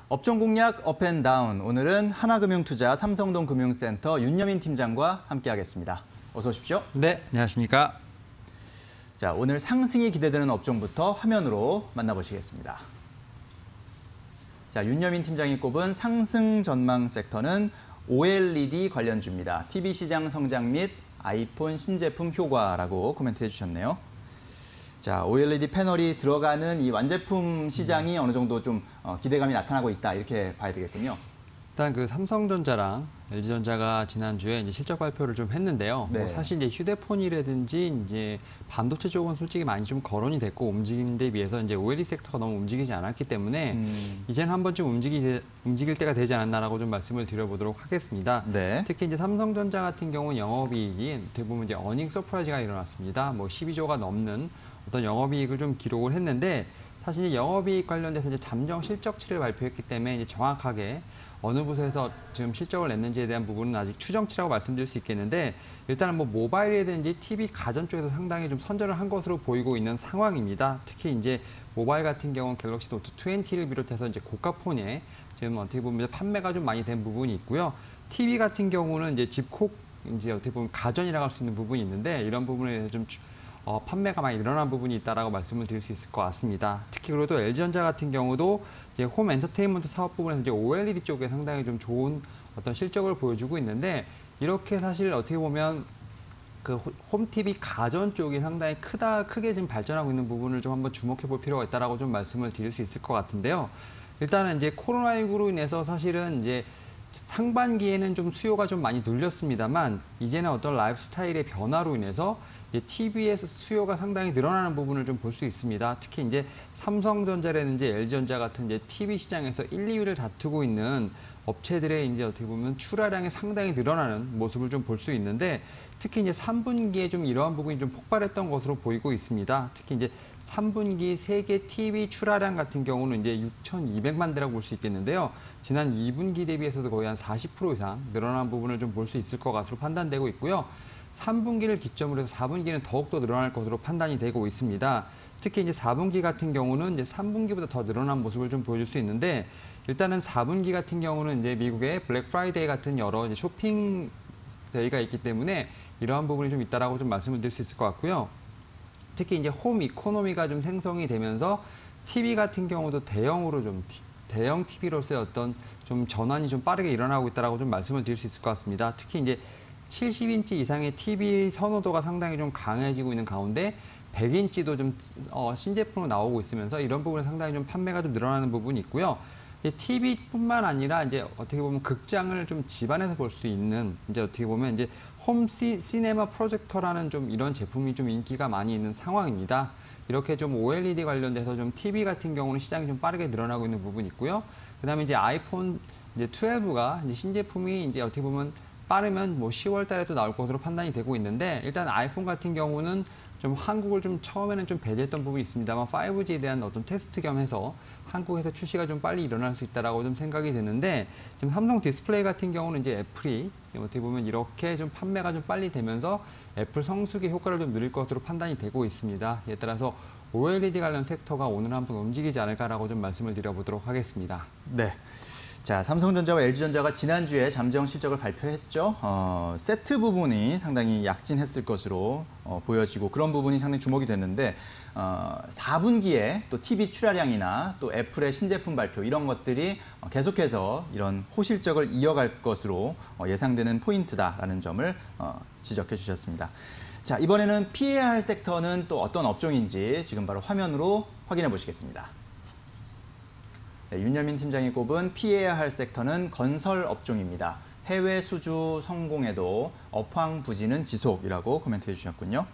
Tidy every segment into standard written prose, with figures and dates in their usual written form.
업종 공략 업앤다운. 오늘은 하나금융투자 삼성동 금융센터 윤여민 팀장과 함께하겠습니다. 어서 오십시오. 네, 안녕하십니까. 자, 오늘 상승이 기대되는 업종부터 화면으로 만나보시겠습니다. 자, 윤여민 팀장이 꼽은 상승 전망 섹터는 OLED 관련주입니다. TV 시장 성장 및 아이폰 신제품 효과라고 코멘트해 주셨네요. 자, OLED 패널이 들어가는 이 완제품 시장이 어느 정도 좀 기대감이 나타나고 있다, 이렇게 봐야 되겠군요. 일단 그 삼성전자랑 LG전자가 지난주에 이제 실적 발표를 좀 했는데요. 네. 뭐 사실 이제 휴대폰이라든지 이제 반도체 쪽은 솔직히 많이 좀 거론이 됐고 움직이는 데 비해서 이제 OLED 섹터가 너무 움직이지 않았기 때문에 이제는 한 번쯤 움직일 때가 되지 않았나라고 좀 말씀을 드려보도록 하겠습니다. 네. 특히 이제 삼성전자 같은 경우는 영업이익이 대부분 이제 어닝 서프라이즈가 일어났습니다. 뭐 12조가 넘는 어떤 영업이익을 좀 기록을 했는데 사실 영업이익 관련돼서 이제 잠정 실적치를 발표했기 때문에 이제 정확하게 어느 부서에서 지금 실적을 냈는지에 대한 부분은 아직 추정치라고 말씀드릴 수 있겠는데 일단은 뭐 모바일이라든지 TV 가전 쪽에서 상당히 좀 선전을 한 것으로 보이고 있는 상황입니다. 특히 이제 모바일 같은 경우는 갤럭시 노트 20를 비롯해서 이제 고가 폰에 지금 어떻게 보면 판매가 좀 많이 된 부분이 있고요. TV 같은 경우는 이제 집콕 이제 어떻게 보면 가전이라고 할 수 있는 부분이 있는데 이런 부분에 대해서 좀 판매가 많이 늘어난 부분이 있다라고 말씀을 드릴 수 있을 것 같습니다. 특히 그리고 LG전자 같은 경우도 이제 홈 엔터테인먼트 사업 부분에서 이제 OLED 쪽에 상당히 좀 좋은 어떤 실적을 보여주고 있는데 이렇게 사실 어떻게 보면 그 홈 TV 가전 쪽이 상당히 크게 지금 발전하고 있는 부분을 좀 한번 주목해 볼 필요가 있다라고 좀 말씀을 드릴 수 있을 것 같은데요. 일단은 이제 코로나19로 인해서 사실은 이제 상반기에는 좀 수요가 좀 많이 눌렸습니다만 이제는 어떤 라이프 스타일의 변화로 인해서 이제 TV에서 수요가 상당히 늘어나는 부분을 좀 볼 수 있습니다. 특히 이제 삼성전자라든지 LG전자 같은 이제 TV 시장에서 1, 2위를 다투고 있는 업체들의 이제 어떻게 보면 출하량이 상당히 늘어나는 모습을 좀 볼 수 있는데 특히 이제 3분기에 좀 이러한 부분이 좀 폭발했던 것으로 보이고 있습니다. 특히 이제 3분기 세계 TV 출하량 같은 경우는 이제 6,200만 대라고 볼 수 있겠는데요. 지난 2분기 대비해서도 거의 한 40% 이상 늘어난 부분을 좀 볼 수 있을 것 같으로 판단되고 있고요. 3분기를 기점으로 해서 4분기는 더욱더 늘어날 것으로 판단이 되고 있습니다. 특히 이제 4분기 같은 경우는 이제 3분기보다 더 늘어난 모습을 좀 보여줄 수 있는데 일단은 4분기 같은 경우는 이제 미국의 블랙 프라이데이 같은 여러 이제 쇼핑 데이가 있기 때문에 이러한 부분이 좀 있다라고 좀 말씀을 드릴 수 있을 것 같고요. 특히 이제 홈 이코노미가 좀 생성이 되면서 TV 같은 경우도 대형 TV로서의 어떤 좀 전환이 좀 빠르게 일어나고 있다라고 좀 말씀을 드릴 수 있을 것 같습니다. 특히 이제 70인치 이상의 TV 선호도가 상당히 좀 강해지고 있는 가운데 100인치도 좀 신제품으로 나오고 있으면서 이런 부분에 상당히 좀 판매가 좀 늘어나는 부분이 있고요. TV뿐만 아니라 이제 어떻게 보면 극장을 좀 집안에서 볼 수 있는 이제 어떻게 보면 이제 홈 시네마 프로젝터라는 좀 이런 제품이 좀 인기가 많이 있는 상황입니다. 이렇게 좀 OLED 관련돼서 좀 TV 같은 경우는 시장이 좀 빠르게 늘어나고 있는 부분이 있고요. 그다음에 이제 아이폰 이제 12가 이제 신제품이 이제 어떻게 보면 빠르면 뭐 10월 달에도 나올 것으로 판단이 되고 있는데 일단 아이폰 같은 경우는 좀 한국을 좀 처음에는 좀 배제했던 부분이 있습니다만 5G에 대한 어떤 테스트 겸 해서 한국에서 출시가 좀 빨리 일어날 수 있다라고 좀 생각이 드는데 지금 삼성 디스플레이 같은 경우는 이제 애플이 어떻게 보면 이렇게 좀 판매가 좀 빨리 되면서 애플 성수기 효과를 좀 누릴 것으로 판단이 되고 있습니다. 이에 따라서 OLED 관련 섹터가 오늘 한번 움직이지 않을까라고 좀 말씀을 드려보도록 하겠습니다. 네. 자, 삼성전자와 LG전자가 지난주에 잠정 실적을 발표했죠. 세트 부분이 상당히 약진했을 것으로 보여지고 그런 부분이 상당히 주목이 됐는데 4분기에 또 TV 출하량이나 또 애플의 신제품 발표 이런 것들이 계속해서 이런 호실적을 이어갈 것으로 예상되는 포인트다라는 점을 지적해 주셨습니다. 자, 이번에는 피해야 할 섹터는 또 어떤 업종인지 지금 바로 화면으로 확인해 보시겠습니다. 네, 윤여민 팀장이 꼽은 피해야 할 섹터는 건설 업종입니다. 해외 수주 성공에도 업황 부진은 지속이라고 코멘트해 주셨군요.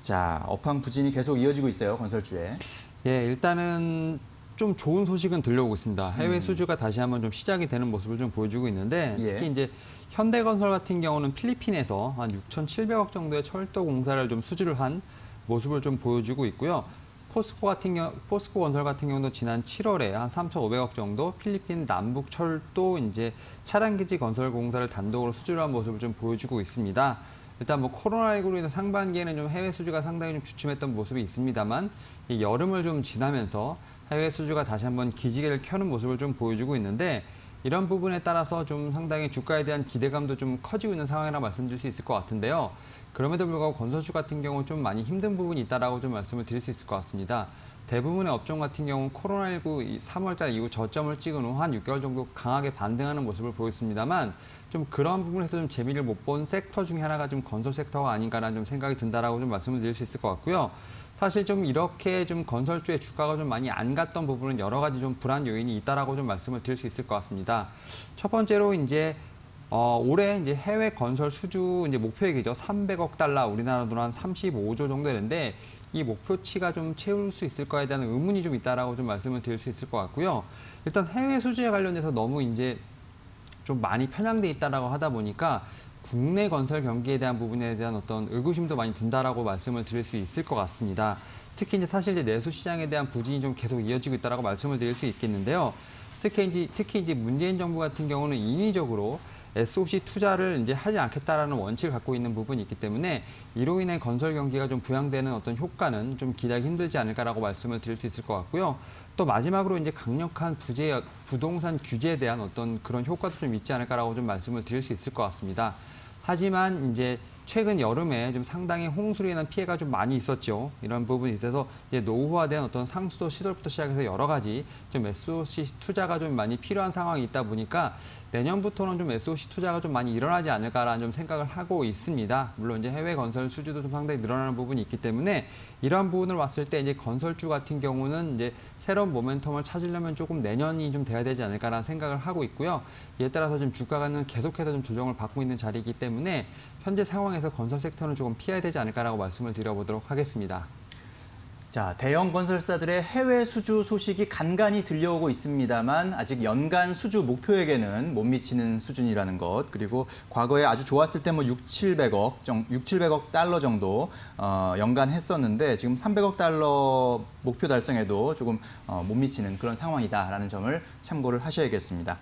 자, 업황 부진이 계속 이어지고 있어요, 건설주에. 예, 일단은 좀 좋은 소식은 들려오고 있습니다. 해외 수주가 다시 한번 좀 시작이 되는 모습을 좀 보여주고 있는데 특히 이제 현대건설 같은 경우는 필리핀에서 한 6,700억 정도의 철도 공사를 좀 수주를 한 모습을 좀 보여주고 있고요. 포스코 건설 같은 경우도 지난 7월에 한 3,500억 정도 필리핀 남북 철도 이제 차량기지 건설 공사를 단독으로 수주를 한 모습을 좀 보여주고 있습니다. 일단 뭐 코로나19로 인해 상반기에는 좀 해외 수주가 상당히 좀 주춤했던 모습이 있습니다만 이 여름을 좀 지나면서 해외 수주가 다시 한번 기지개를 켜는 모습을 좀 보여주고 있는데 이런 부분에 따라서 좀 상당히 주가에 대한 기대감도 좀 커지고 있는 상황이라 말씀드릴 수 있을 것 같은데요. 그럼에도 불구하고 건설주 같은 경우 좀 많이 힘든 부분이 있다라고 좀 말씀을 드릴 수 있을 것 같습니다. 대부분의 업종 같은 경우 코로나19 3월달 이후 저점을 찍은 후 한 6개월 정도 강하게 반등하는 모습을 보였습니다만 좀 그런 부분에서 좀 재미를 못 본 섹터 중에 하나가 좀 건설 섹터가 아닌가라는 좀 생각이 든다라고 좀 말씀을 드릴 수 있을 것 같고요. 사실 좀 이렇게 좀 건설주의 주가가 좀 많이 안 갔던 부분은 여러 가지 좀 불안 요인이 있다라고 좀 말씀을 드릴 수 있을 것 같습니다. 첫 번째로 이제 올해 이제 해외 건설 수주 이제 목표액이죠. 300억 달러, 우리나라 돈 한 35조 정도 되는데 이 목표치가 좀 채울 수 있을 거에 대한 의문이 좀 있다라고 좀 말씀을 드릴 수 있을 것 같고요. 일단 해외 수주에 관련해서 너무 이제 좀 많이 편향돼 있다라고 하다 보니까 국내 건설 경기에 대한 부분에 대한 어떤 의구심도 많이 든다라고 말씀을 드릴 수 있을 것 같습니다. 특히 이제 사실 이제 내수 시장에 대한 부진이 좀 계속 이어지고 있다라고 말씀을 드릴 수 있겠는데요. 특히 이제 문재인 정부 같은 경우는 인위적으로 SOC 투자를 이제 하지 않겠다라는 원칙을 갖고 있는 부분이 있기 때문에 이로 인해 건설 경기가 좀 부양되는 어떤 효과는 좀 기대하기 힘들지 않을까라고 말씀을 드릴 수 있을 것 같고요. 또 마지막으로 이제 강력한 부동산 규제에 대한 어떤 그런 효과도 좀 있지 않을까라고 좀 말씀을 드릴 수 있을 것 같습니다. 하지만 이제 최근 여름에 좀 상당히 홍수로 인한 피해가 좀 많이 있었죠. 이런 부분이 있어서 이제 노후화된 어떤 상수도 시설부터 시작해서 여러 가지 좀 SOC 투자가 좀 많이 필요한 상황이 있다 보니까 내년부터는 좀 SOC 투자가 좀 많이 일어나지 않을까라는 좀 생각을 하고 있습니다. 물론 이제 해외 건설 수주도 좀 상당히 늘어나는 부분이 있기 때문에 이러한 부분을 봤을 때 이제 건설주 같은 경우는 이제 새로운 모멘텀을 찾으려면 조금 내년이 좀 돼야 되지 않을까라는 생각을 하고 있고요. 이에 따라서 좀 주가는 계속해서 좀 조정을 받고 있는 자리이기 때문에 현재 상황에서 건설 섹터는 조금 피해야 되지 않을까라고 말씀을 드려보도록 하겠습니다. 자, 대형 건설사들의 해외 수주 소식이 간간히 들려오고 있습니다만 아직 연간 수주 목표액에는 못 미치는 수준이라는 것, 그리고 과거에 아주 좋았을 때 뭐 700억 달러 정도 연간 했었는데 지금 300억 달러 목표 달성에도 조금 못 미치는 그런 상황이다라는 점을 참고를 하셔야겠습니다.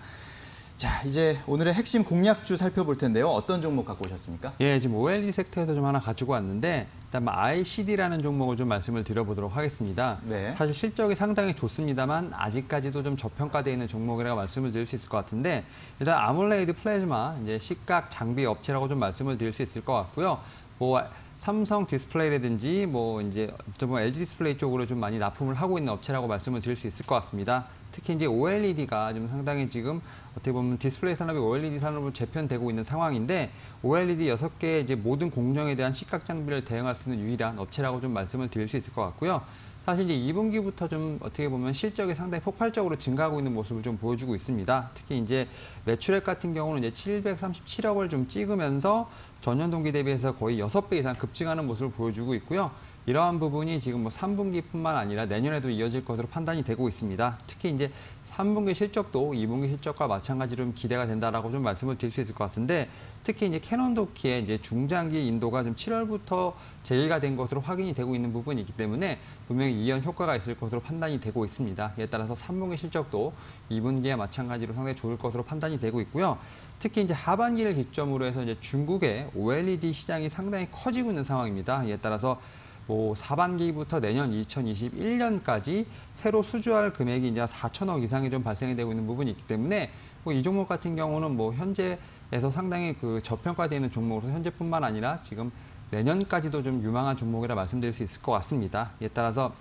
자, 이제 오늘의 핵심 공략주 살펴볼 텐데요. 어떤 종목 갖고 오셨습니까? 예, 지금 OLED 섹터에서 좀 하나 가지고 왔는데 일단 ICD라는 종목을 좀 말씀을 드려보도록 하겠습니다. 네. 사실 실적이 상당히 좋습니다만 아직까지도 좀 저평가되어 있는 종목이라고 말씀을 드릴 수 있을 것 같은데 일단 아몰레이드 플라즈마 이제 시각 장비 업체라고 좀 말씀을 드릴 수 있을 것 같고요. 뭐 삼성 디스플레이라든지 뭐 이제 LG 디스플레이 쪽으로 좀 많이 납품을 하고 있는 업체라고 말씀을 드릴 수 있을 것 같습니다. 특히 이제 OLED가 좀 상당히 지금 어떻게 보면 디스플레이 산업이 OLED 산업으로 재편되고 있는 상황인데 OLED 6개 이제 모든 공정에 대한 시각 장비를 대응할 수 있는 유일한 업체라고 좀 말씀을 드릴 수 있을 것 같고요. 사실 이제 2분기부터 좀 어떻게 보면 실적이 상당히 폭발적으로 증가하고 있는 모습을 좀 보여주고 있습니다. 특히 이제 매출액 같은 경우는 이제 737억을 좀 찍으면서 전년 동기 대비해서 거의 6배 이상 급증하는 모습을 보여주고 있고요. 이러한 부분이 지금 뭐 3분기뿐만 아니라 내년에도 이어질 것으로 판단이 되고 있습니다. 특히 이제 3분기 실적도 2분기 실적과 마찬가지로 좀 기대가 된다라고 좀 말씀을 드릴 수 있을 것 같은데 특히 이제 캐논 도키의 이제 중장기 인도가 좀 7월부터 제의가 된 것으로 확인이 되고 있는 부분이 있기 때문에 분명히 이연 효과가 있을 것으로 판단이 되고 있습니다. 이에 따라서 3분기 실적도 2분기와 마찬가지로 상당히 좋을 것으로 판단이 되고 있고요. 특히 이제 하반기를 기점으로 해서 이제 중국의 OLED 시장이 상당히 커지고 있는 상황입니다. 이에 따라서 뭐 4반기부터 내년 2021년까지 새로 수주할 금액이 이제 4천억 이상이 좀 발생이 되고 있는 부분이 있기 때문에 뭐 이 종목 같은 경우는 뭐 현재에서 상당히 그 저평가되어 있는 종목으로서 현재뿐만 아니라 지금 내년까지도 좀 유망한 종목이라 말씀드릴 수 있을 것 같습니다. 이에 따라서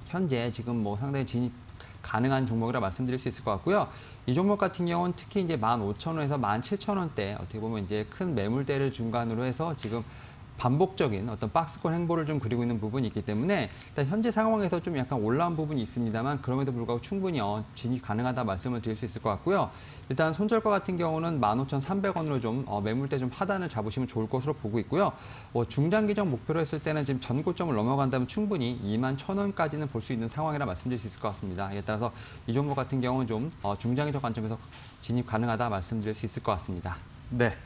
현재 지금 뭐 상당히 진입 가능한 종목이라 말씀드릴 수 있을 것 같고요. 이 종목 같은 경우는 특히 이제 15,000원에서 17,000원대 어떻게 보면 이제 큰 매물대를 중간으로 해서 지금 반복적인 어떤 박스권 행보를 좀 그리고 있는 부분이 있기 때문에 일단 현재 상황에서 좀 약간 올라온 부분이 있습니다만 그럼에도 불구하고 충분히 진입 가능하다 말씀을 드릴 수 있을 것 같고요. 일단 손절가 같은 경우는 15,300원으로 좀 매물대 좀 하단을 잡으시면 좋을 것으로 보고 있고요. 중장기적 목표로 했을 때는 지금 전고점을 넘어간다면 충분히 21,000원까지는 볼 수 있는 상황이라 말씀드릴 수 있을 것 같습니다. 이에 따라서 이 종목 같은 경우는 좀 중장기적 관점에서 진입 가능하다 말씀드릴 수 있을 것 같습니다. 네.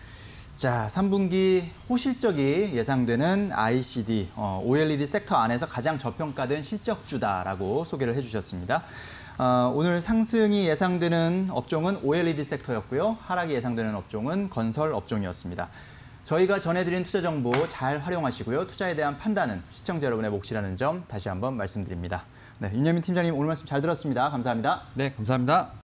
자, 3분기 호실적이 예상되는 ICD, OLED 섹터 안에서 가장 저평가된 실적주다라고 소개를 해주셨습니다. 오늘 상승이 예상되는 업종은 OLED 섹터였고요. 하락이 예상되는 업종은 건설 업종이었습니다. 저희가 전해드린 투자 정보 잘 활용하시고요. 투자에 대한 판단은 시청자 여러분의 몫이라는 점 다시 한번 말씀드립니다. 네, 윤여민 팀장님 오늘 말씀 잘 들었습니다. 감사합니다. 네, 감사합니다.